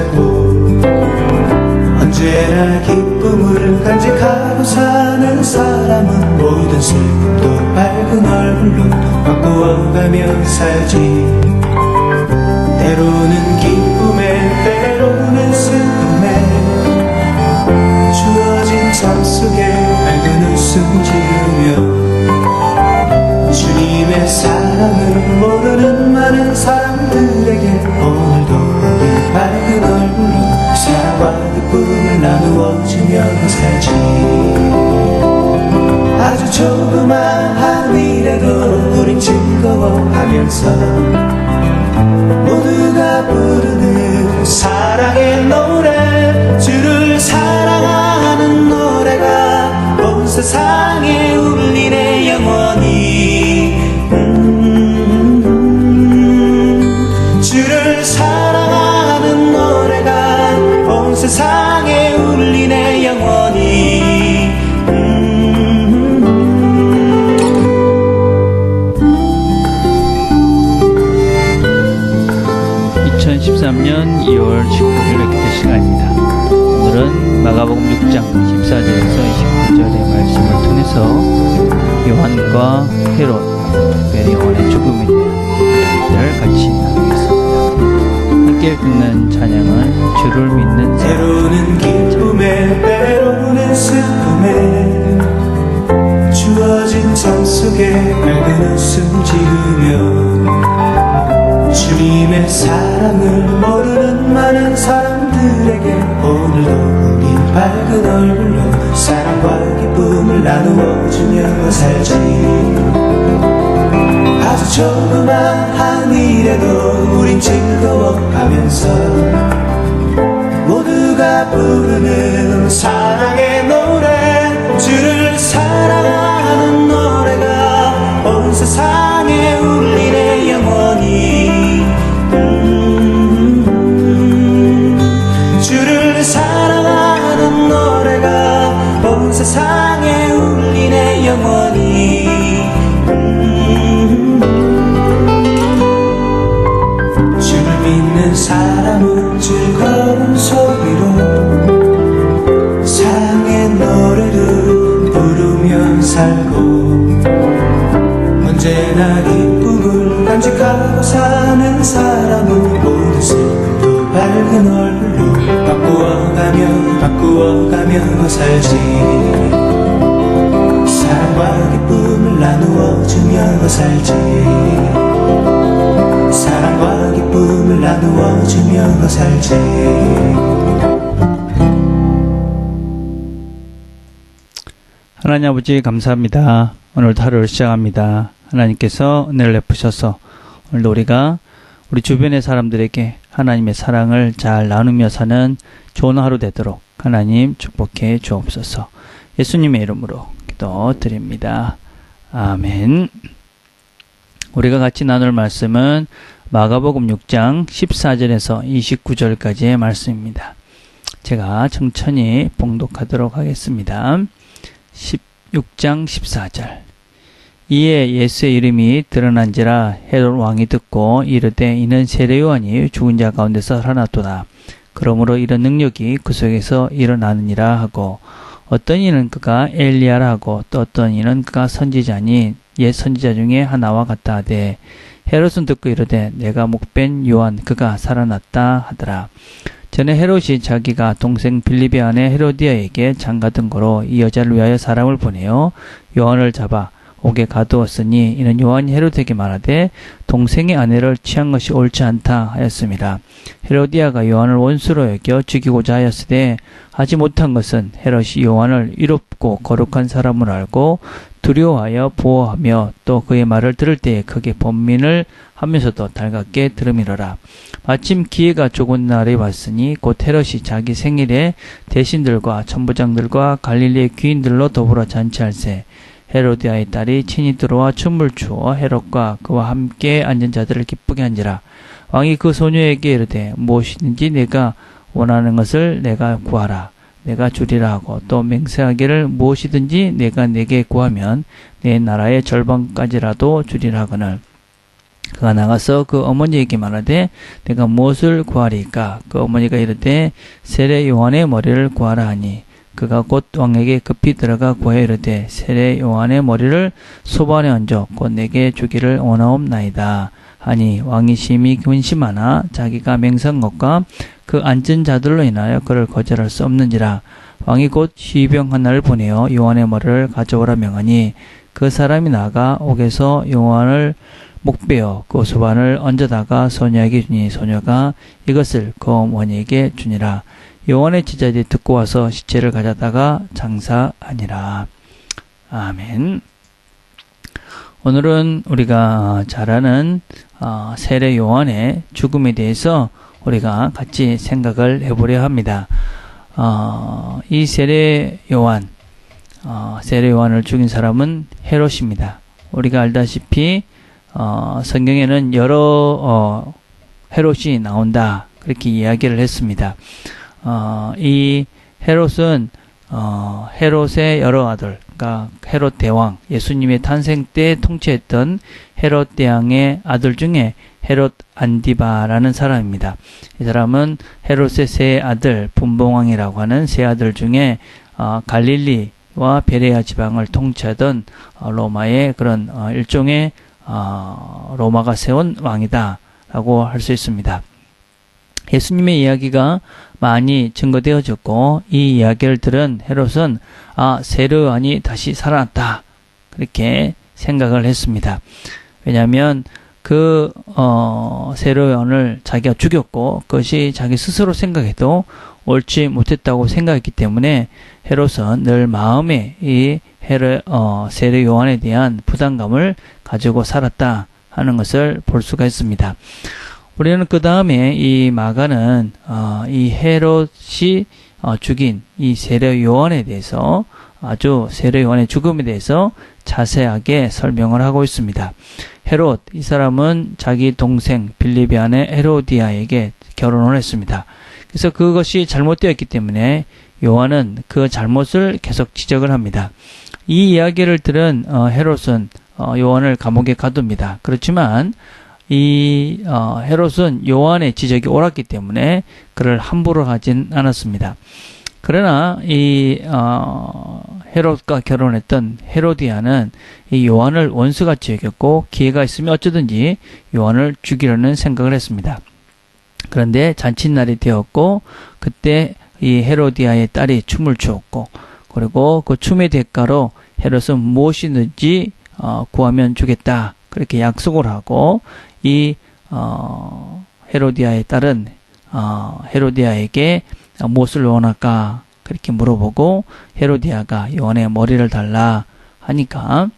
살고 언제나 기쁨을 간직하고 사는 사람은 모든 슬픔도 밝은 얼굴로 바꾸어가며 살지. 때로는 기쁨에 때로는 슬픔에 주어진 삶 속에 밝은 웃음 지으며 주님의 사랑을 모르는 많은 사람들에게 오늘도 우리 밝은 얼굴로 사랑과 기쁨을 나누어주며 살지. 아주 조그마한 일에도 우린 즐거워하면서 모두가 부르는 사랑의 노래, 주를 사랑하는 노래가 온 세상에 울리네 영원히. 주를 사랑하는 노래가 온 세상에 울리네 영원히. 2013년 2월 19일 기도 시간입니다. 오늘은 마가복음 6장 14절에서 29절의 말씀을 통해서 요한과 헤롯, 특별히 요한의 죽음에 대한 이야기를 같이 나누겠습니다. 함께 읽는 찬양은 주를 믿는 사람. 때로는 기쁨에 때로는 슬픔에 주어진 삶 속에 밝은 웃음 지으며 주님의 사랑을 모르는 많은 사람들에게 오늘도 우린 밝은 얼굴로 사랑과 기쁨을 나누어주며 살지. 아주 조그마한 일에도 우린 즐거워하면서 모두가 부르는 사랑의 노래, 주를 사랑하는 노래가 온 세상에 울리네 영원히. 주를 사랑하는 노래가 온 세상에 울리네 영원히. 주를 믿는 사람은 즐거운 소리로 사랑의 노래를 부르며 살고 언제나 기쁨을 간직하고 사는 사람은 모든 슬픔도 밝은 얼굴로 바꾸어가며 살지. 사랑과 기쁨을 나누어주며 살지. 사랑과 기쁨을 나누어주며 살지. 하나님 아버지 감사합니다. 오늘도 하루를 시작합니다. 하나님께서 은혜를 베푸셔서 오늘도 우리가 우리 주변의 사람들에게 하나님의 사랑을 잘 나누며 사는 좋은 하루 되도록 하나님 축복해 주옵소서. 예수님의 이름으로 기도드립니다. 아멘. 우리가 같이 나눌 말씀은 마가복음 6장 14절에서 29절까지의 말씀입니다. 제가 천천히 봉독하도록 하겠습니다. 16장 14절. 이에 예수의 이름이 드러난지라 헤롯 왕이 듣고 이르되 이는 세례 요한이 죽은 자 가운데서 살아났도다. 그러므로 이런 능력이 그 속에서 일어나느니라 하고 어떤 이는 그가 엘리야라 하고 또 어떤 이는 그가 선지자니 옛 선지자 중에 하나와 같다 하되 헤롯은 듣고 이르되 내가 목벤 요한 그가 살아났다 하더라. 전에 헤롯이 자기가 동생 빌립의 아내 헤로디아에게 장가든 거로 이 여자를 위하여 사람을 보내어 요한을 잡아 옥에 가두었으니 이는 요한이 헤롯에게 말하되 동생의 아내를 취한 것이 옳지 않다 하였습니다. 헤로디아가 요한을 원수로 여겨 죽이고자 하였으되 하지 못한 것은 헤롯이 요한을 의롭고 거룩한 사람을 알고 두려워하여 보호하며 또 그의 말을 들을 때에 크게 번민을 하면서도 달갑게 들음이러라. 마침 기회가 조금 날이 왔으니 곧 헤롯이 자기 생일에 대신들과 천부장들과 갈릴리의 귀인들로 더불어 잔치할세. 헤로디아의 딸이 친히 들어와 춤을 추어 헤롯과 그와 함께 앉은 자들을 기쁘게 한지라. 왕이 그 소녀에게 이르되 무엇이든지 내가 원하는 것을 내가 구하라. 내가 주리라 하고 또 맹세하기를 무엇이든지 내가 내게 구하면 내 나라의 절반까지라도 주리라 하거늘. 그가 나가서 그 어머니에게 말하되 내가 무엇을 구하리까? 그 어머니가 이르되 세례 요한의 머리를 구하라 하니 그가 곧 왕에게 급히 들어가 구하여 이르되 세례 요한의 머리를 소반에 얹어 곧 내게 주기를 원하옵나이다 하니 왕이 심히 근심하나 자기가 맹세한 것과 그 앉은 자들로 인하여 그를 거절할 수 없는지라. 왕이 곧 시병 하나를 보내어 요한의 머리를 가져오라 명하니 그 사람이 나가 옥에서 요한을 목베어 그 소반을 얹어다가 소녀에게 주니 소녀가 이것을 그 어머니에게 주니라. 요한의 제자들이 듣고 와서 시체를 가져다가 장사하니라. 아멘. 오늘은 우리가 잘 아는 세례 요한의 죽음에 대해서 우리가 같이 생각을 해보려 합니다. 이 세례 요한을 죽인 사람은 헤롯입니다. 우리가 알다시피 성경에는 여러 헤롯이 나온다 그렇게 이야기를 했습니다. 이 헤롯은 헤롯의 여러 아들, 그러니까 헤롯 대왕, 예수님의 탄생 때 통치했던 헤롯 대왕의 아들 중에 헤롯 안디바라는 사람입니다. 이 사람은 헤롯의 세 아들, 분봉왕이라고 하는 세 아들 중에 갈릴리와 베레아 지방을 통치하던 로마의 그런 일종의 로마가 세운 왕이다라고 할 수 있습니다. 예수님의 이야기가 많이 증거되어졌고 이 이야기를 들은 헤롯은 세례 요한이 다시 살아났다 그렇게 생각을 했습니다. 왜냐하면 그 세례 요한을 자기가 죽였고 그것이 자기 스스로 생각해도 옳지 못했다고 생각했기 때문에 헤롯은 늘 마음에 이 세례 요한에 대한 부담감을 가지고 살았다 하는 것을 볼 수가 있습니다. 우리는 그 다음에 이 마가는 이 헤롯이 죽인 이 세례 요한에 대해서 아주 세례 요한의 죽음에 대해서 자세하게 설명을 하고 있습니다. 헤롯, 이 사람은 자기 동생 빌립의 아내 헤로디아에게 결혼을 했습니다. 그래서 그것이 잘못되었기 때문에 요한은 그 잘못을 계속 지적을 합니다. 이 이야기를 들은 헤롯은 요한을 감옥에 가둡니다. 그렇지만 이 헤롯은 요한의 지적이 옳았기 때문에 그를 함부로 하진 않았습니다. 그러나 이 헤롯과 결혼했던 헤로디아는 이 요한을 원수같이 여겼고 기회가 있으면 어쩌든지 요한을 죽이려는 생각을 했습니다. 그런데 잔칫날이 되었고 그때 이 헤로디아의 딸이 춤을 추었고 그리고 그 춤의 대가로 헤롯은 무엇이든지 구하면 주겠다 그렇게 약속을 하고 이 헤로디아의 딸은 헤로디아에게 무엇을 원할까 그렇게 물어보고 헤로디아가 요한의 머리를 달라 하니까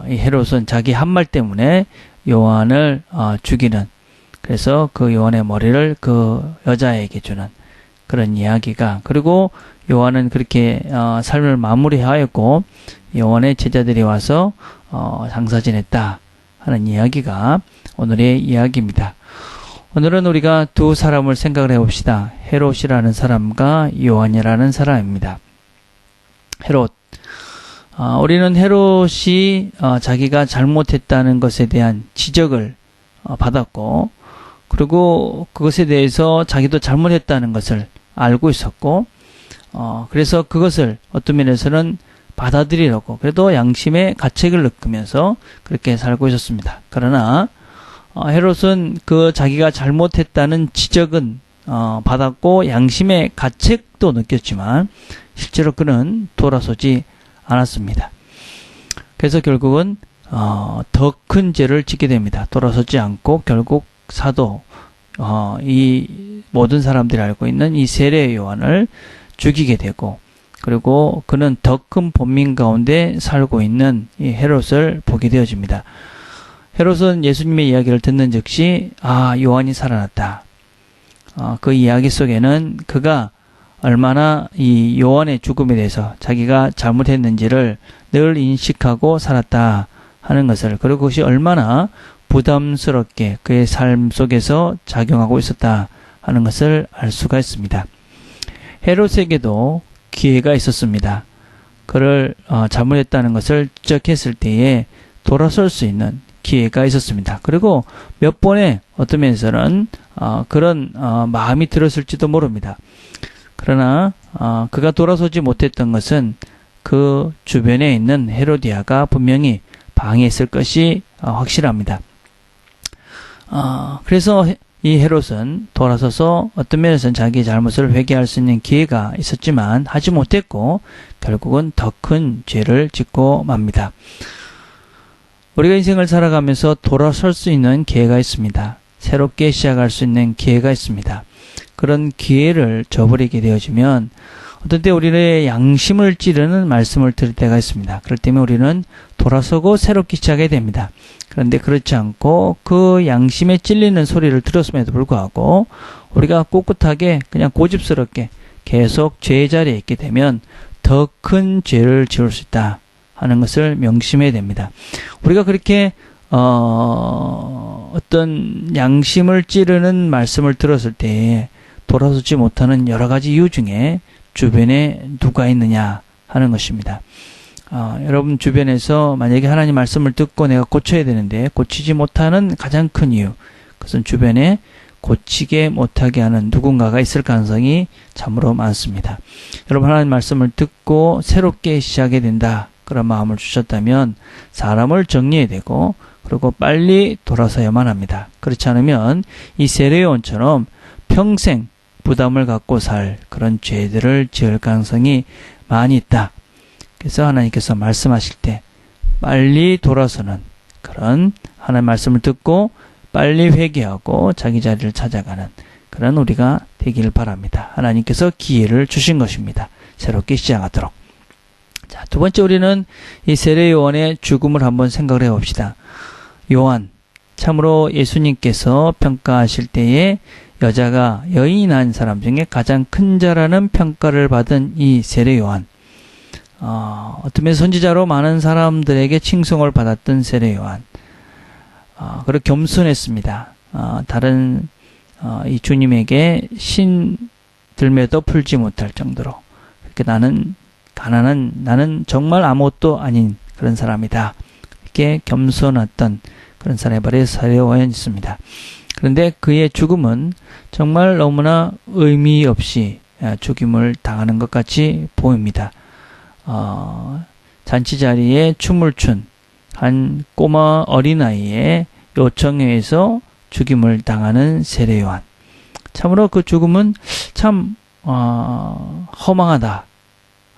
이 헤롯은 자기 한 말 때문에 요한을 죽이는 그래서 그 요한의 머리를 그 여자에게 주는 그런 이야기가 그리고 요한은 그렇게 삶을 마무리하였고 요한의 제자들이 와서 장사 지냈다 하는 이야기가 오늘의 이야기입니다. 오늘은 우리가 두 사람을 생각을 해봅시다. 헤롯이라는 사람과 요한이라는 사람입니다. 헤롯. 우리는 헤롯이 자기가 잘못했다는 것에 대한 지적을 받았고 그리고 그것에 대해서 자기도 잘못했다는 것을 알고 있었고 그래서 그것을 어떤 면에서는 받아들이려고 그래도 양심의 가책을 느끼면서 그렇게 살고 있었습니다. 그러나 헤롯은 그 자기가 잘못했다는 지적은 받았고 양심의 가책도 느꼈지만 실제로 그는 돌아서지 않았습니다. 그래서 결국은 더 큰 죄를 짓게 됩니다. 돌아서지 않고 결국 사도 이 모든 사람들이 알고 있는 이 세례 요한을 죽이게 되고 그리고 그는 더 큰 본민 가운데 살고 있는 이 헤롯을 보게 되어집니다. 헤롯은 예수님의 이야기를 듣는 즉시 요한이 살아났다. 그 이야기 속에는 그가 얼마나 이 요한의 죽음에 대해서 자기가 잘못했는지를 늘 인식하고 살았다 하는 것을 그리고 그것이 얼마나 부담스럽게 그의 삶 속에서 작용하고 있었다 하는 것을 알 수가 있습니다. 헤롯에게도 기회가 있었습니다. 그를 잘못했다는 것을 지적했을 때에 돌아설 수 있는 기회가 있었습니다. 그리고 몇 번의 어떤 면에서는 그런 마음이 들었을지도 모릅니다. 그러나 그가 돌아서지 못했던 것은 그 주변에 있는 헤로디아가 분명히 방해했을 것이 확실합니다. 그래서 이 헤롯은 돌아서서 어떤 면에서는 자기의 잘못을 회개할 수 있는 기회가 있었지만 하지 못했고 결국은 더 큰 죄를 짓고 맙니다. 우리가 인생을 살아가면서 돌아설 수 있는 기회가 있습니다. 새롭게 시작할 수 있는 기회가 있습니다. 그런 기회를 저버리게 되어지면 어떤 때 우리의 양심을 찌르는 말씀을 들을 때가 있습니다. 그럴 때면 우리는 돌아서고 새롭게 시작해야 됩니다. 그런데 그렇지 않고 그 양심에 찔리는 소리를 들었음에도 불구하고 우리가 꿋꿋하게 그냥 고집스럽게 계속 죄의 자리에 있게 되면 더 큰 죄를 지을 수 있다 하는 것을 명심해야 됩니다. 우리가 그렇게 어떤 양심을 찌르는 말씀을 들었을 때 돌아서지 못하는 여러 가지 이유 중에 주변에 누가 있느냐 하는 것입니다. 여러분 주변에서 만약에 하나님 말씀을 듣고 내가 고쳐야 되는데 고치지 못하는 가장 큰 이유, 그것은 주변에 고치게 못하게 하는 누군가가 있을 가능성이 참으로 많습니다. 여러분 하나님 말씀을 듣고 새롭게 시작해야 된다, 그런 마음을 주셨다면 사람을 정리해야 되고 그리고 빨리 돌아서야만 합니다. 그렇지 않으면 이 세례요한처럼 평생 부담을 갖고 살 그런 죄들을 지을 가능성이 많이 있다. 그래서 하나님께서 말씀하실 때 빨리 돌아서는 그런 하나님 말씀을 듣고 빨리 회개하고 자기 자리를 찾아가는 그런 우리가 되기를 바랍니다. 하나님께서 기회를 주신 것입니다. 새롭게 시작하도록. 자, 두 번째 우리는 이 세례 요한의 죽음을 한번 생각을 해봅시다. 요한, 참으로 예수님께서 평가하실 때에 여자가 여인이 낳은 사람 중에 가장 큰 자라는 평가를 받은 이 세례 요한. 어떤 면에서 선지자로 많은 사람들에게 칭송을 받았던 세례 요한. 그리고 겸손했습니다. 다른 이 주님에게 신들매도 풀지 못할 정도로 이렇게 나는 가난한, 나는 정말 아무것도 아닌 그런 사람이다, 이렇게 겸손했던 그런 사람의 발에 세례 요한이었습니다. 그런데 그의 죽음은 정말 너무나 의미 없이 죽임을 당하는 것 같이 보입니다. 잔치 자리에 춤을 춘 한 꼬마 어린아이의 요청에 의해서 죽임을 당하는 세례 요한. 참으로 그 죽음은 참 허망하다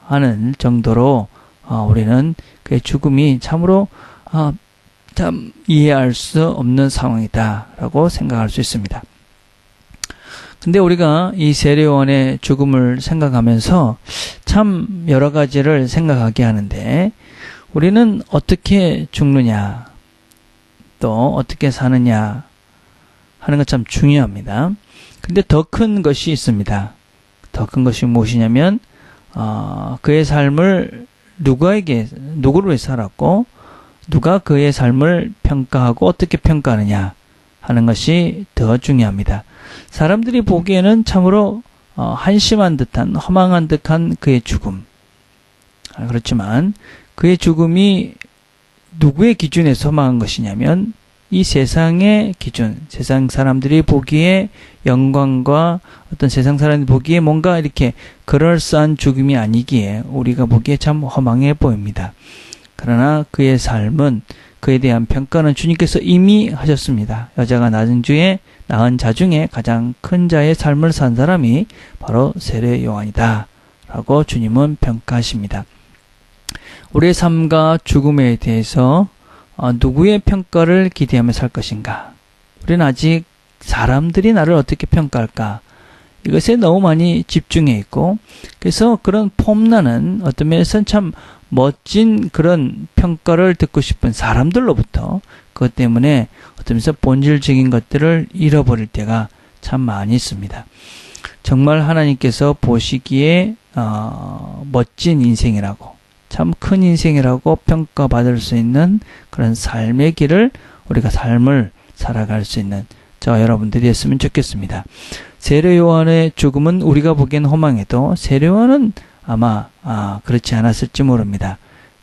하는 정도로 우리는 그의 죽음이 참으로 참 이해할 수 없는 상황이다라고 생각할 수 있습니다. 근데 우리가 이 세례 요한의 죽음을 생각하면서 참 여러 가지를 생각하게 하는데, 우리는 어떻게 죽느냐, 또 어떻게 사느냐 하는 것 참 중요합니다. 근데 더 큰 것이 있습니다. 더 큰 것이 무엇이냐면 그의 삶을 누구를 위해 살았고 누가 그의 삶을 평가하고 어떻게 평가하느냐 하는 것이 더 중요합니다. 사람들이 보기에는 참으로 한심한 듯한, 허망한 듯한 그의 죽음. 그렇지만 그의 죽음이 누구의 기준에서 허망한 것이냐면 이 세상의 기준, 세상 사람들이 보기에 영광과 어떤 세상 사람들이 보기에 뭔가 이렇게 그럴싸한 죽음이 아니기에 우리가 보기에 참 허망해 보입니다. 그러나 그의 삶은, 그에 대한 평가는 주님께서 이미 하셨습니다. 여자가 낳은 자 중에 가장 큰 자의 삶을 산 사람이 바로 세례 요한이다 라고 주님은 평가하십니다. 우리의 삶과 죽음에 대해서 누구의 평가를 기대하며 살 것인가? 우리는 아직 사람들이 나를 어떻게 평가할까? 이것에 너무 많이 집중해 있고, 그래서 그런 폼나는 어떤 면에서는 참 멋진 그런 평가를 듣고 싶은 사람들로부터 그것 때문에 어떤 면에서 본질적인 것들을 잃어버릴 때가 참 많이 있습니다. 정말 하나님께서 보시기에 멋진 인생이라고, 참 큰 인생이라고 평가받을 수 있는 그런 삶의 길을, 우리가 삶을 살아갈 수 있는 저와 여러분들이 했으면 좋겠습니다. 세례 요한의 죽음은 우리가 보기엔 허망해도 세례 요한은 아마 그렇지 않았을지 모릅니다.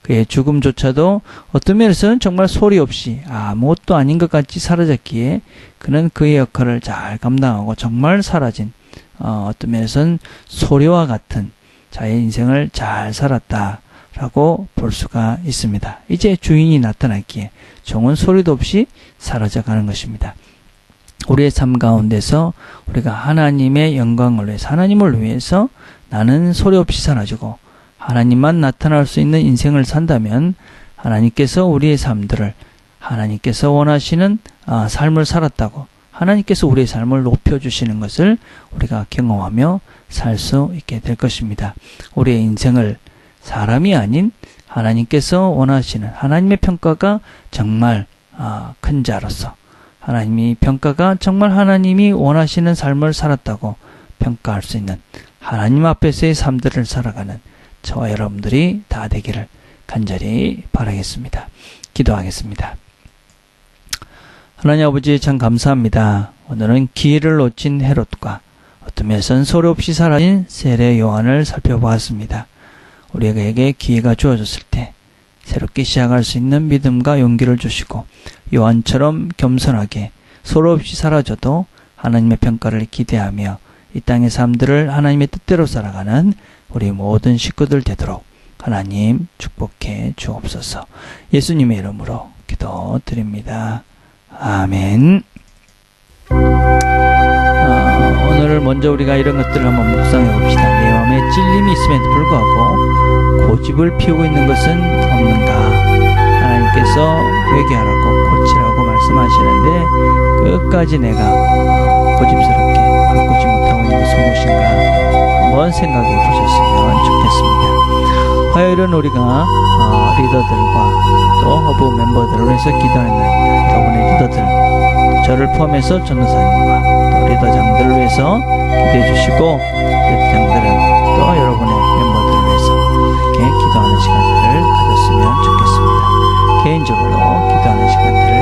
그의 죽음조차도 어떤 면에서는 정말 소리 없이 아무것도 아닌 것 같이 사라졌기에 그는 그의 역할을 잘 감당하고 정말 사라진 어떤 면에서는 소리와 같은 자의 인생을 잘 살았다라고 볼 수가 있습니다. 이제 주인이 나타났기에 종은 소리도 없이 사라져가는 것입니다. 우리의 삶 가운데서 우리가 하나님의 영광을 위해서 하나님을 위해서 나는 소리 없이 사라지고 하나님만 나타날 수 있는 인생을 산다면 하나님께서 우리의 삶들을 하나님께서 원하시는 삶을 살았다고 하나님께서 우리의 삶을 높여주시는 것을 우리가 경험하며 살 수 있게 될 것입니다. 우리의 인생을 사람이 아닌 하나님께서 원하시는 하나님의 평가가 정말 큰 자로서 하나님이 평가가 정말 하나님이 원하시는 삶을 살았다고 평가할 수 있는 하나님 앞에서의 삶들을 살아가는 저와 여러분들이 다 되기를 간절히 바라겠습니다. 기도하겠습니다. 하나님 아버지 참 감사합니다. 오늘은 기회를 놓친 헤롯과 어떤 면에서는 소리 없이 사라진 세례 요한을 살펴보았습니다. 우리에게 기회가 주어졌을 때 새롭게 시작할 수 있는 믿음과 용기를 주시고 요한처럼 겸손하게 소리 없이 사라져도 하나님의 평가를 기대하며 이 땅의 삶들을 하나님의 뜻대로 살아가는 우리 모든 식구들 되도록 하나님 축복해 주옵소서. 예수님의 이름으로 기도드립니다. 아멘. 오늘 먼저 우리가 이런 것들을 한번 묵상해 봅시다. 내 마음에 찔림이 있음에도 불구하고 고집을 피우고 있는 것은 없는가? 하나님께서 회개하라고 고치라고 말씀하시는데 끝까지 내가 고집스럽게 바꾸지 못하고 있는 것은 무엇인가? 한번 생각해 보셨으면 좋겠습니다. 화요일은 우리가 리더들과 또 허브 멤버들을 위해서 기도하는 날입니다. 여러분의 리더들, 저를 포함해서 전도사님과 또 리더장들을 위해서 기도해 주시고 리더장들은 또 여러분의 멤버들을 위해서 이렇게 기도하는 시간들을 가졌으면 좋겠습니다. 개인적으로 기도하는 시간들을